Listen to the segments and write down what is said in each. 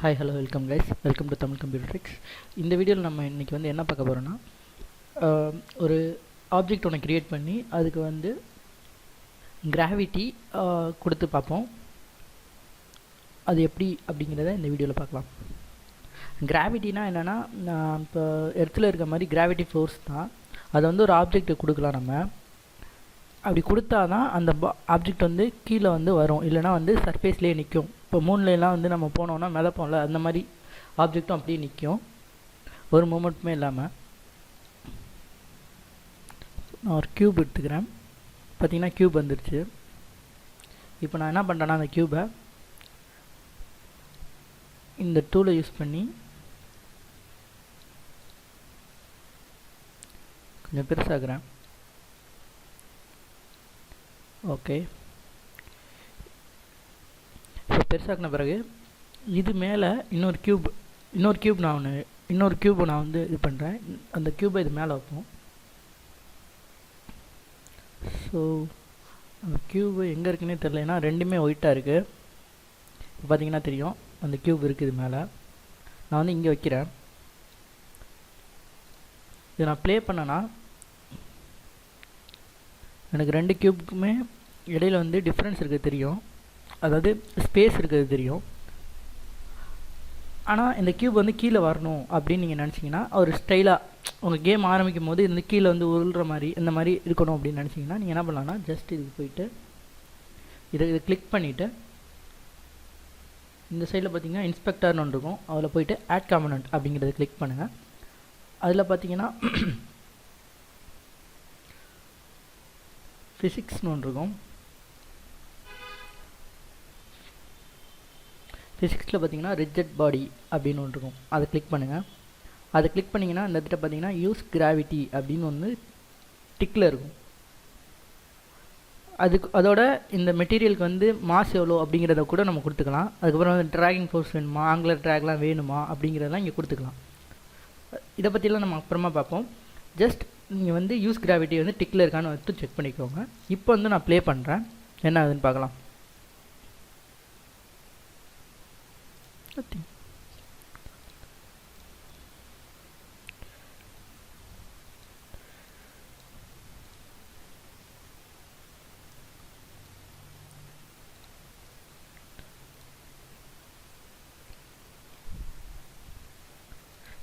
Hi, hello, welcome guys. Welcome to Tamil Computer Tricks. இந்த வீடியோவில் நம்ம இன்றைக்கி வந்து என்ன பார்க்க போகிறோன்னா ஒரு ஆப்ஜெக்ட் ஒன்று க்ரியேட் பண்ணி அதுக்கு வந்து கிராவிட்டி கொடுத்து பார்ப்போம். அது எப்படி அப்படிங்கிறத இந்த வீடியோவில் பார்க்கலாம். கிராவிட்டினா என்னென்னா, இப்போ எர்த்தில் இருக்க மாதிரி கிராவிட்டி ஃபோர்ஸ் தான். அதை வந்து ஒரு ஆப்ஜெக்ட் கொடுக்கலாம். நம்ம அப்படி கொடுத்தா தான் அந்த ஆப்ஜெக்ட் வந்து கீழே வந்து வரும், இல்லைனா வந்து சர்ஃபேஸ்லேயே நிற்கும். இப்போ மூணுலாம் வந்து நம்ம போனோம்னா மிதப்போம்ல, அந்த மாதிரி ஆப்ஜெக்டும் அப்படியே நிற்கும், ஒரு மூமெண்ட்டுமே இல்லாமல். நான் ஒரு க்யூப் எடுத்துக்கிறேன். பார்த்திங்கன்னா க்யூப் வந்துருச்சு. இப்போ நான் என்ன பண்ணுறேன்னா, அந்த க்யூபை இந்த டூலை யூஸ் பண்ணி கொஞ்சம் பெருசாகிறேன். ஓகே, இப்போ பெருசாக்கின பிறகு இது மேலே இன்னொரு க்யூப் நான் வந்து இது பண்ணுறேன். அந்த க்யூபை இது மேலே வைப்போம். ஸோ அந்த க்யூபு எங்கே இருக்குன்னே தெரியல, ஏன்னா ரெண்டுமே ஒயிட்டாக இருக்குது. இப்போ பார்த்தீங்கன்னா தெரியும், அந்த க்யூப் இருக்குது இது மேலே. நான் வந்து இங்கே வைக்கிறேன். இது நான் ப்ளே பண்ணேன்னா எனக்கு ரெண்டு க்யூபுக்குமே இடையில் வந்து டிஃப்ரென்ஸ் இருக்குது தெரியும், அதாவது ஸ்பேஸ் இருக்குது தெரியும். ஆனால் இந்த க்யூப் வந்து கீழே வரணும் அப்படின்னு நீங்கள் நினச்சிங்கன்னா, ஒரு ஸ்டைலாக உங்கள் கேம் ஆரம்பிக்கும் போது இந்த கீழே வந்து உருள்ற மாதிரி இந்த மாதிரி இருக்கணும் அப்படின்னு நினச்சிங்கன்னா, நீங்கள் என்ன பண்ணலான்னா, ஜஸ்ட் இதுக்கு போயிட்டு இதை கிளிக் பண்ணிவிட்டு இந்த சைடில் பார்த்தீங்கன்னா இன்ஸ்பெக்டர்னு ஒன்று இருக்கும், அதில் போயிட்டு ஆட் காம்பனண்ட் அப்படிங்கிறத கிளிக் பண்ணுங்கள். அதில் பார்த்தீங்கன்னா ஃபிசிக்ஸ்னு ஒன்று இருக்கும். ஃபிசிக்ஸில் பார்த்தீங்கன்னா ரிஜிட் பாடி அப்படின்னு ஒன்று இருக்கும், அதை கிளிக் பண்ணுங்கள். அதை கிளிக் பண்ணிங்கன்னா இந்த இடத்துல பார்த்தீங்கன்னா யூஸ் கிராவிட்டி அப்படின்னு ஒன்று டிக்கில் இருக்கும். அதோட இந்த மெட்டீரியலுக்கு வந்து மாஸ் எவ்வளோ அப்படிங்கிறத கூட நம்ம கொடுத்துக்கலாம். அதுக்கப்புறம் வந்து ட்ராகிங் ஃபோர்ஸ் வேணுமா, ஆங்குலர் ட்ராக்லாம் வேணுமா அப்படிங்கிறதெல்லாம் இங்கே கொடுத்துக்கலாம். இதை பற்றிலாம் நம்ம அப்புறமா பார்ப்போம். ஜஸ்ட் நீங்கள் வந்து யூஸ் கிராவிட்டி வந்து டிக்கில் இருக்கான்னு வந்து செக் பண்ணிக்கோங்க. இப்போ வந்து நான் ப்ளே பண்ணுறேன், என்ன ஆகுதுன்னு பார்க்கலாம்.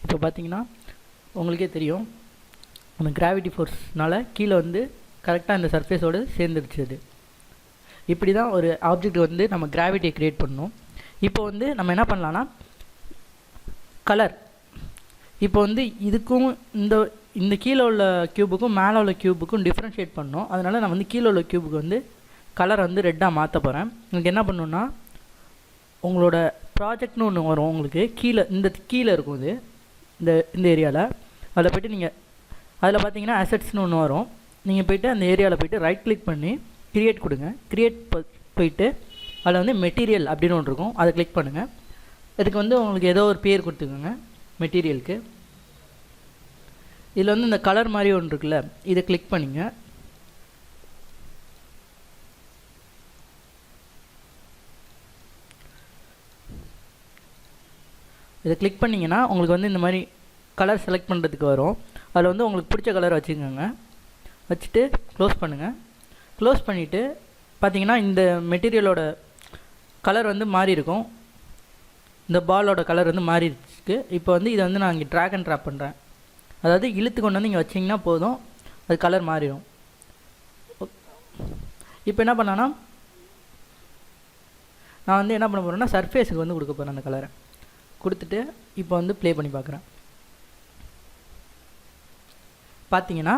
இப்போ பார்த்தீங்கன்னா உங்களுக்கே தெரியும், அந்த கிராவிட்டி ஃபோர்ஸ்னால் கீழே வந்து கரெக்டாக இந்த சர்ஃபேஸோடு சேர்ந்துருச்சு. அது இப்படி தான் ஒரு ஆப்ஜெக்ட் வந்து நம்ம கிராவிட்டியை க்ரியேட் பண்ணணும். இப்போ வந்து நம்ம என்ன பண்ணலான்னா, கலர் இப்போ வந்து இதுக்கும் இந்த கீழே உள்ள க்யூபுக்கும் மேலே உள்ள க்யூபுக்கும் டிஃப்ரென்ஷியேட் பண்ணணும். அதனால் நான் வந்து கீழே உள்ள க்யூபுக்கு வந்து கலர் வந்து ரெட்டாக மாற்ற போகிறேன். உங்களுக்கு என்ன பண்ணணுன்னா, உங்களோட ப்ராஜெக்ட்னு ஒன்று வரும், உங்களுக்கு கீழே இருக்கும் இது இந்த ஏரியாவில். அதில் போய்ட்டு நீங்கள் அதில் பார்த்தீங்கன்னா அசெட்ஸ்னு ஒன்று வரும். நீங்கள் போய்ட்டு அந்த ஏரியாவில் போய்ட்டு ரைட் கிளிக் பண்ணி க்ரியேட் கொடுங்க. க்ரியேட் போயிட்டு அதில் வந்து மெட்டீரியல் அப்படின்னு ஒன்று இருக்கும், அதை கிளிக் பண்ணுங்கள். இதுக்கு வந்து உங்களுக்கு ஏதோ ஒரு பேர் கொடுத்துக்கோங்க மெட்டீரியலுக்கு. இதில் வந்து இந்த கலர் மாதிரி ஒன்று இருக்குல்ல, இதை கிளிக் பண்ணிங்க. இதை கிளிக் பண்ணிங்கன்னா உங்களுக்கு வந்து இந்த மாதிரி கலர் செலக்ட் பண்ணுறதுக்கு வரும். அதில் வந்து உங்களுக்கு பிடிச்ச கலர் வச்சுக்கோங்க. வச்சுட்டு க்ளோஸ் பண்ணுங்கள். க்ளோஸ் பண்ணிவிட்டு பார்த்தீங்கன்னா இந்த மெட்டீரியலோட கலர் வந்து மாறி இருக்கும், இந்த பாலோட கலர் வந்து மாறிடுச்சு. இப்போ வந்து இதை வந்து நான் இங்கே ட்ராக் அண்ட் ட்ராப் பண்ணுறேன். அதாவது இழுத்து கொண்டு வந்து இங்கே வச்சிங்கன்னா போதும், அது கலர் மாறிடும். இப்போ என்ன பண்ணேன்னா, நான் வந்து என்ன பண்ண போகிறேன்னா, சர்ஃபேஸுக்கு வந்து கொடுக்க போகிறேன். அந்த கலரை கொடுத்துட்டு இப்போ வந்து ப்ளே பண்ணி பார்க்குறேன். பார்த்தீங்கன்னா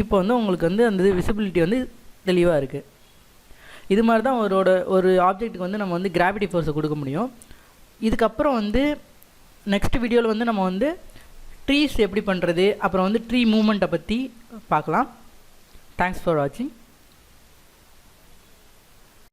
இப்போ வந்து உங்களுக்கு வந்து அந்த விசிபிலிட்டி வந்து தெளிவாக இருக்குது. இது மாதிரி தான் ஒரு ஆப்ஜெக்ட்டுக்கு வந்து நம்ம வந்து கிராவிட்டி ஃபோர்ஸை கொடுக்க முடியும். இதுக்கப்புறம் வந்து நெக்ஸ்ட் வீடியோவில் வந்து நம்ம வந்து ட்ரீஸ் எப்படி பண்ணுறது, அப்புறம் வந்து ட்ரீ மூமெண்ட்டை பற்றி பார்க்கலாம். தேங்க்ஸ் ஃபார் வாட்சிங்.